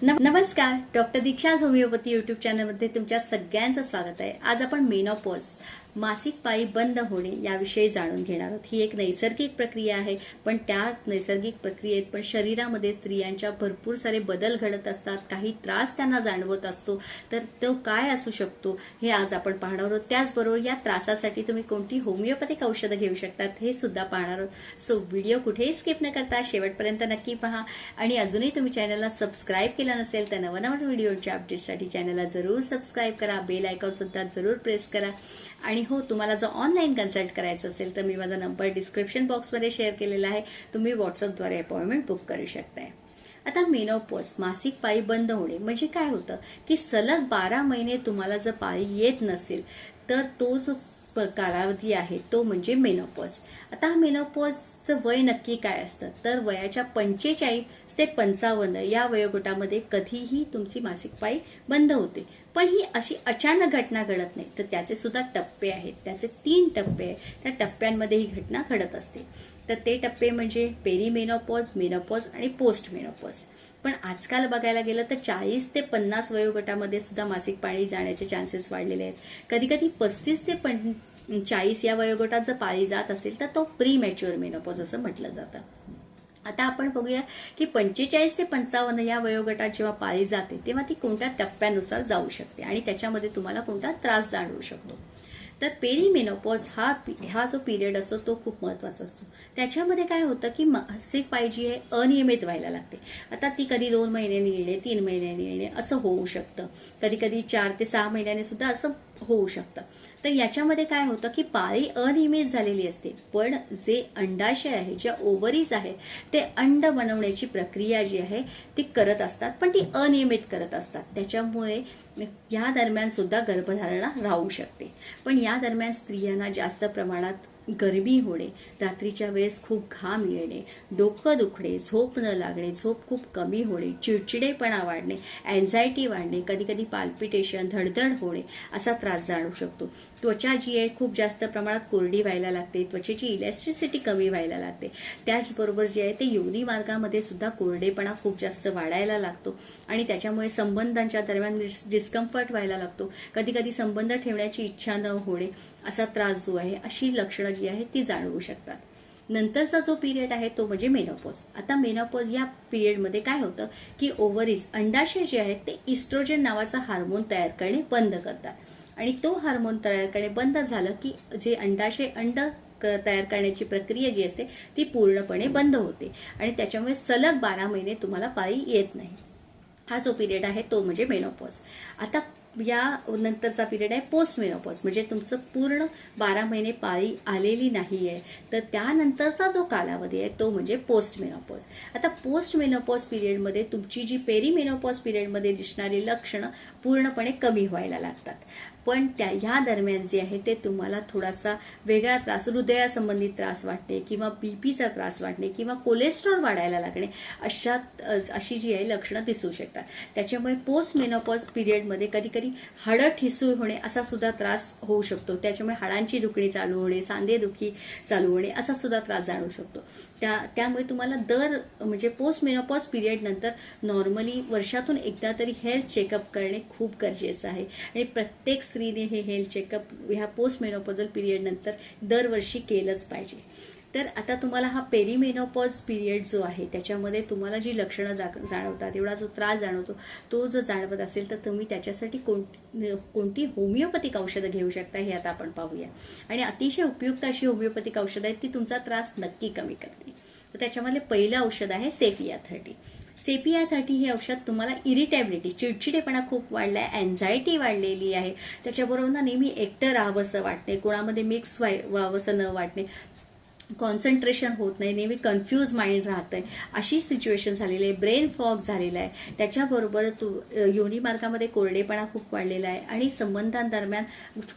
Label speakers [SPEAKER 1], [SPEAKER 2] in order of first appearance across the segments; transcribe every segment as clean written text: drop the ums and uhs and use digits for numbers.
[SPEAKER 1] नमस्कार, doctor दीक्षाज homeopathy YouTube चॅनलमध्ये तुमच्या सगळ्यांचं स्वागत आहे। आज आपण मेनोपॉज मासिक पाळी बंद होणे याविषयी जाणून घेणार आहोत। ही एक नैसर्गिक प्रक्रिया आहे, पण त्या नैसर्गिक प्रक्रियेत पण शरीरामध्ये स्त्रियांच्या भरपूर सारे बदल घडत असतात, काही त्रास त्यांना जाणवत असतो। तर तो काय असू शकतो हे आज आपण पाहणार आहोत। त्याचबरोबर या त्रासासाठी तुम्ही कोणती होमिओपॅथिक औषधं घेऊ शकतात हे सुद्धा पाहणार आहोत। सो व्हिडिओ कुठेही स्किप न करता शेवटपर्यंत नक्की पहा आणि अजूनही तुम्ही चॅनलला सबस्क्राईब केलं नसेल तर नवनवीन व्हिडिओच्या अपडेटसाठी चॅनलला जरूर सबस्क्राईब करा, बेल आयकॉन सुद्धा जरूर प्रेस करा। आणि हो, तुम्हाला जर ऑनलाईन कन्सल्ट करायचं असेल तर मी माझा नंबर डिस्क्रिप्शन बॉक्समध्ये शेअर केलेला आहे, तुम्ही व्हॉट्सअपद्वारे अपॉइंटमेंट बुक करू शकताय। आता मेनोपॉज मासिक पाळी बंद होणे म्हणजे काय होतं की सलग 12 महिने तुम्हाला जर पाळी येत नसेल तर तो जो कालावधी आहे तो म्हणजे मेनोपॉज। आता मेनोपॉजचं वय नक्की काय असतं तर वयाच्या 45 ते 55 या वयोगटामध्ये कधीही तुमची मासिक पाळी बंद होते, पण ही अशी अचानक घटना घडत नाही, तर त्याचे सुद्धा टप्पे आहेत। त्याचे 3 टप्पे आहेत, त्या टप्प्यांमध्ये ही घटना घडत असते। तर ते टप्पे म्हणजे पेरीमेनोपॉज, मेनोपॉज आणि पोस्ट मेनोपॉज। पण आजकाल बघायला गेलं तर 40 ते 50 वयोगटामध्ये सुद्धा मासिक पाळी जाण्याचे चान्सेस वाढलेले आहेत। कधी कधी 35 ते 40 या वयोगटात जर पाळी जात असेल तर तो प्री मॅच्युअर मेनोपॉज असं म्हटलं जातं। आता आपण बघूया की 45 ते 55 या वयोगटात जेव्हा पाळी जाते तेव्हा ती कोणत्या टप्प्यानुसार जाऊ शकते आणि त्याच्यामध्ये तुम्हाला कोणता त्रास जाणवू शकतो। तर पेरीमेनोपॉज हा जो पिरियड असतो तो खूप महत्वाचा असतो। त्याच्यामध्ये काय होतं की मासिक पाळी जी आहे अनियमित व्हायला लागते। आता ती कधी 2 महिन्यांनी येणे, 3 महिन्यांनी येणे असं होऊ शकतं, कधी कधी 4 ते 6 महिन्यांनी सुद्धा असं होऊ शकतं। तर याच्यामध्ये काय होतं की पाळी अनियमित झालेली असते, पण जे अंडाशय आहे, ज्या ओव्हरीज आहे, ते अंड बनवण्याची प्रक्रिया जी आहे ती करत असतात, पण ती अनियमित करत असतात। त्याच्यामुळे या दरम्यान सुद्धा गर्भधारणा राहू शकते। पण या दरम्यान स्त्रियांना जास्त प्रमाणात गरमी होणे, रात्रीच्या वेळेस खूप घाम येणे, डोकं दुखणे, झोप न लागणे, झोप खूप कमी होणे, चिडचिडेपणा वाढणे, अँझायटी वाढणे, कधी कधी पाल्पिटेशन, धडधड होणे असा त्रास जाणवू शकतो। त्वचा जी आहे खूप जास्त प्रमाणात कोरडी व्हायला लागते, त्वचेची इलॅस्टिसिटी कमी व्हायला लागते। त्याचबरोबर जे आहे ते योनी मार्गामध्ये सुद्धा कोरडेपणा खूप जास्त वाढायला लागतो आणि त्याच्यामुळे संबंधांच्या दरम्यान डिस्कम्फर्ट व्हायला लागतो। कधी कधी संबंध ठेवण्याची इच्छा न होणे असा त्रास जो आहे, अशी लक्षणं जी आहे ती जाणवू शकतात। नंतरचा जो पिरियड आहे तो म्हणजे मेनोपॉज। आता मेनोपॉज या पिरियडमध्ये काय होतं की ओव्हरीज, अंडाशय जे आहेत ते इस्ट्रोजन नावाचा हार्मोन तयार करणे बंद करतात आणि तो हार्मोन तयार करणे बंद झालं की जे अंडाशय अंड तयार करण्याची प्रक्रिया जी असते ती पूर्णपणे बंद होते आणि त्याच्यामुळे सलग 12 महिने तुम्हाला पाळी येत नाही। हा जो पिरियड आहे तो म्हणजे मेनोपॉज। आता या नंतरचा पिरियड आहे पोस्ट मेनोपॉज, म्हणजे तुमचं पूर्ण 12 महिने पाळी आलेली नाहीये, तर त्यानंतरचा जो कालावधी आहे तो म्हणजे पोस्ट मेनोपॉज। आता पोस्ट मेनोपॉज पिरियडमध्ये तुमची जी पेरीमेनोपॉज पिरियडमध्ये दिसणारी लक्षणं पूर्णपणे कमी व्हायला लागतात, पण ह्या दरम्यान जे आहे ते तुम्हाला थोडासा वेगळा त्रास, हृदयासंबंधित त्रास वाटणे किंवा बीपीचा त्रास वाटणे किंवा कोलेस्ट्रॉल वाढायला लागणे अशी जी आहे लक्षणं दिसू शकतात। त्याच्यामुळे पोस्ट मेनोपॉज पिरियडमध्ये कधी कधी हाडं ठिसूळ होणे असा सुद्धा त्रास होऊ शकतो। त्याच्यामुळे हाडांची दुखणी चालू होणे, सांधेदुखी चालू होणे असा सुद्धा त्रास जाणवू शकतो। त्यामुळे तुम्हाला म्हणजे पोस्ट मेनोपॉज पिरियड नंतर नॉर्मली वर्षातून एकदा तरी हेल्थ चेकअप करणे खूप गरजेचं आहे आणि प्रत्येक स्त्रीने हे हेल्थ चेकअप ह्या पोस्ट मेनोपॉझल पिरियड नंतर दरवर्षी केलंच पाहिजे। तर आता तुम्हाला हा पेरीमेनोपॉज पिरियड जो आहे त्याच्यामध्ये तुम्हाला जी लक्षणं जाणवतात, एवढा जो त्रास जाणवतो, तो जर जाणवत असेल तर तुम्ही त्याच्यासाठी कोणती होमिओपॅथिक औषधं घेऊ शकता हे आता आपण पाहूया। आणि अतिशय उपयुक्त अशी होमिओपॅथिक औषधं आहेत ती तुमचा त्रास नक्की कमी करतील। तर त्याच्यामध्ये पहिलं औषध आहे सेफिया 30। सेफिया 30 हे औषध तुम्हाला इरिटेबिलिटी, चिडचिडेपणा खूप वाढलाय, अँझायटी वाढलेली आहे, त्याच्याबरोबर नेहमी एकटं राहावंसं वाटणे, कोणामध्ये मिक्स व्हावंसं न वाटणे, कॉन्सन्ट्रेशन होत नाही, नेहमी कन्फ्यूज माइंड राहतंय, अशी सिच्युएशन झालेली आहे, ब्रेन फॉग झालेला आहे। त्याच्याबरोबर योनी मार्गामध्ये कोरडेपणा खूप वाढलेला आहे आणि संबंधांदरम्यान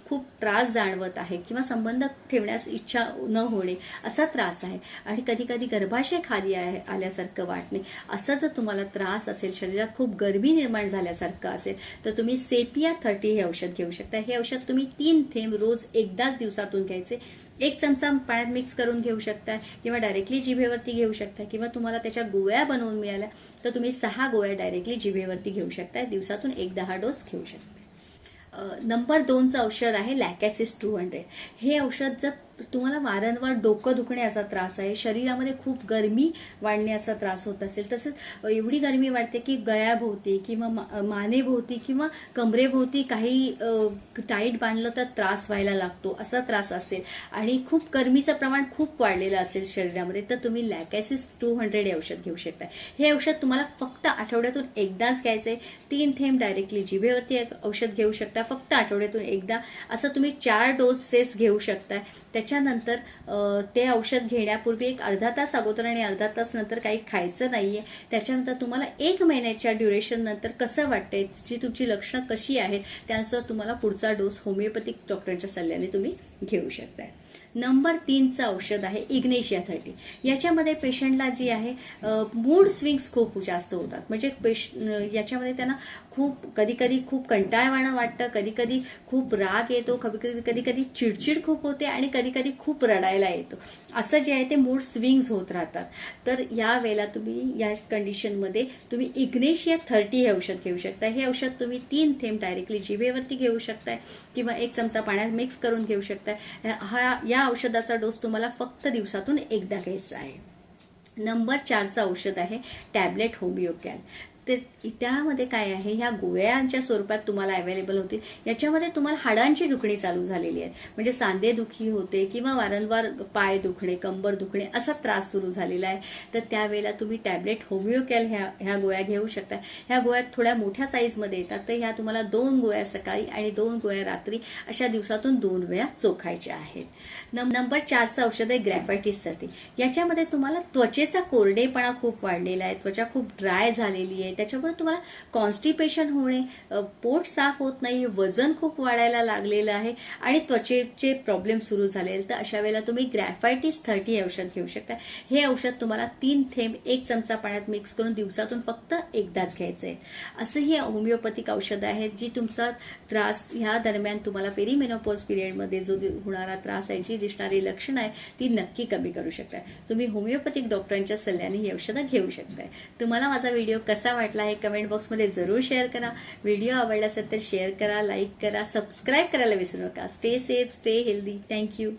[SPEAKER 1] खूप त्रास जाणवत आहे किंवा संबंध ठेवण्यास इच्छा न होणे असा त्रास आहे आणि कधी कधी गर्भाशय खाली आल्यासारखं वाटणे, असा जर तुम्हाला त्रास असेल, शरीरात खूप गरमी निर्माण झाल्यासारखं असेल तर तुम्ही सेफिया 30 हे औषध घेऊ शकता। हे औषध तुम्ही 3 थेंब रोज एकदाच दिवसातून घ्यायचे, 1 चमचा पाण्यात मिक्स करून घेऊ शकता किंवा डायरेक्टली जिभेवरती घेऊ शकता किंवा तुम्हाला त्याच्या गोळ्या बनवून मिळाल्या तर तुम्ही 6 गोळ्या डायरेक्टली जिभेवरती घेऊ शकता. दिवसातून एकदा हा डोस घेऊ शकता. नंबर 2चं औषध आहे लॅकॅसिस 200. हे औषध जर तुम्हाला वारंवार डोकं दुखणे असा त्रास आहे, शरीरामध्ये खूप गरमी वाढणे असा त्रास होत असेल, तसंच एवढी गरमी वाढते की गळ्याभोवती किंवा मानेभोवती किंवा कमरेभोवती काही टाईट बांधलं तर त्रास व्हायला लागतो असा त्रास असेल आणि खूप गरमीचं प्रमाण खूप वाढलेलं असेल शरीरामध्ये, तर तुम्ही लॅकॅसिस 200 हे औषध घेऊ शकता. हे औषध तुम्हाला फक्त आठवड्यातून एकदाच घ्यायचंय. 3 थेंब डायरेक्टली जिभेवरती औषध घेऊ शकता फक्त आठवड्यातून एकदा. असं तुम्ही 4 डोसेस घेऊ शकता. त्याच्यानंतर ते औषध घेण्यापूर्वी एक अर्धा तास अगोदर आणि अर्धा तास नंतर काही खायचं नाहीये. त्याच्यानंतर तुम्हाला 1 महिन्याच्या ड्युरेशन नंतर कसं वाटतंय, जी तुमची लक्षणं कशी आहेत, त्यानुसार तुम्हाला पुढचा डोस होमिओपॅथिक डॉक्टरांच्या सल्ल्याने तुम्ही घेऊ शकता. नंबर 3चं औषध आहे इग्नेशिया 30. याच्यामध्ये पेशंटला जी आहे मूड स्विंग्स खूप जास्त होतात. म्हणजे याच्यामध्ये त्यांना कधी कधी खूप कंटाळवाणं वाटतं, कधी कधी खूप राग येतो, कधी कधी चिडचिड खूप होते आणि कधी कधी खूप रडायला येतो. असं जे आहे ते मूड स्विंग्स होत राहतात. तर या वेळेला तुम्ही या कंडिशनमध्ये तुम्ही इग्नेशिया 30 हे औषध घेऊ शकता. हे औषध तुम्ही 3 थेंब डायरेक्टली जिभेवरती घेऊ शकताय किंवा 1 चमचा पाण्यात मिक्स करून घेऊ शकताय. या औषधाचा डोस तुम्हाला फक्त दिवसातून एकदा घ्यायचा आहे. नंबर 4चं औषध आहे टॅबलेट होमिओकॅल. तर त्यामध्ये काय आहे, ह्या गोळ्यांच्या स्वरूपात तुम्हाला अवेलेबल होतील. याच्यामध्ये तुम्हाला हाडांची दुखणी चालू झालेली आहे, म्हणजे सांधे दुखी होते किंवा वारंवार पाय दुखणे, कंबर दुखणे असा त्रास सुरू झालेला आहे, तर त्यावेळेला तुम्ही टॅबलेट होमिओकॅल ह्या गोळ्या घेऊ शकता. ह्या गोळ्या थोड्या मोठ्या साईजमध्ये येतात, तर ह्या तुम्हाला 2 गोळ्या सकाळी आणि 2 गोळ्या रात्री अशा दिवसातून 2 वेळा चोखायच्या आहेत. नंबर 4चं औषध आहे ग्रॅफायटिससाठी. याच्यामध्ये तुम्हाला त्वचेचा कोरडेपणा खूप वाढलेला आहे, त्वचा खूप ड्राय झालेली आहे, त्याच्यामुळे तुम्हाला कॉन्स्टिपेशन होणे, पोट साफ होत नाही, वजन खूप वाढायला लागलेलं आहे आणि त्वचेचे प्रॉब्लेम सुरू झाले, तर अशा वेळेला तुम्ही ग्रॅफायटिस 30 औषध घेऊ शकता. हे औषध तुम्हाला 3 थेंब 1 चमचा पाण्यात मिक्स करून दिवसातून फक्त एकदाच घ्यायचं आहे. असं ही होमिओपॅथिक औषधं आहेत जी तुमचा त्रास ह्या दरम्यान तुम्हाला पेरिमेनोपॉज पिरियडमध्ये जो होणारा त्रास आहे, जी दिसणारी लक्षणं आहे ती नक्की कमी करू शकता. तुम्ही होमिओपॅथिक डॉक्टरांच्या सल्ल्याने ही औषधं घेऊ शकताय. तुम्हाला माझा व्हिडिओ कसा वाटला हे कमेंट बॉक्समध्ये जरूर शेअर करा. व्हिडिओ आवडला असेल तर शेअर करा, लाईक करा, सबस्क्राईब करायला विसरू नका. Stay safe, stay healthy. Thank you.